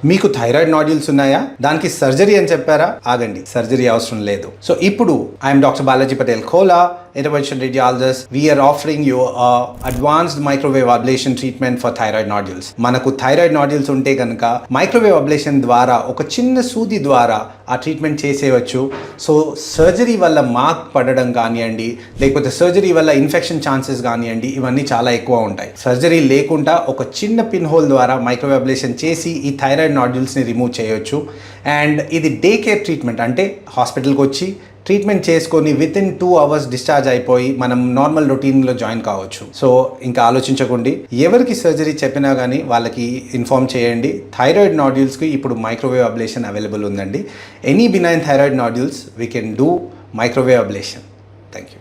మీకు thyroid nodules ఉన్నాయా? దానికి సర్జరీ అని చెప్పారా? ఆగండి, సర్జరీ అవసరం లేదు. సో ఇప్పుడు I'm doctor Balaji Patel Khola, intervention radiologist. We are offering you a advanced microwave ablation treatment for thyroid nodules. మనకు థైరాయిడ్ నాడ్యూల్స్ ఉంటే కనుక మైక్రోవేవ్ అబ్లేషన్ ద్వారా ఒక చిన్న సూది ద్వారా ఆ ట్రీట్మెంట్ చేసేయచ్చు. సో సర్జరీ వల్ల మార్క్ పడడం కానివ్వండి, లేకపోతే సర్జరీ వల్ల ఇన్ఫెక్షన్ ఛాన్సెస్ కానివ్వండి, ఇవన్నీ చాలా ఎక్కువ ఉంటాయి. సర్జరీ లేకుండా ఒక చిన్న పిన్ హోల్ ద్వారా మైక్రోవేవ్ అబ్లేషన్ చేసి ఈ థైరాయిడ్ నాడ్యూల్స్ని రిమూవ్ చేయొచ్చు. అండ్ ఇది డే కేర్ ట్రీట్మెంట్, అంటే హాస్పిటల్కి వచ్చి ట్రీట్మెంట్ చేసుకొని విత్ ఇన్ 2 hours డిశ్చార్జ్ అయిపోయి మనం నార్మల్ రొటీన్లో జాయిన్ కావచ్చు. సో ఇంకా ఆలోచించకండి, ఎవరికి సర్జరీ చెప్పినా కానీ వాళ్ళకి ఇన్ఫార్మ్ చేయండి. థైరాయిడ్ నాడ్యూల్స్కి ఇప్పుడు మైక్రోవేవ్ అబ్లేషన్ అవైలబుల్ ఉందండి. Any benign thyroid nodules we can do microwave ablation. Thank you.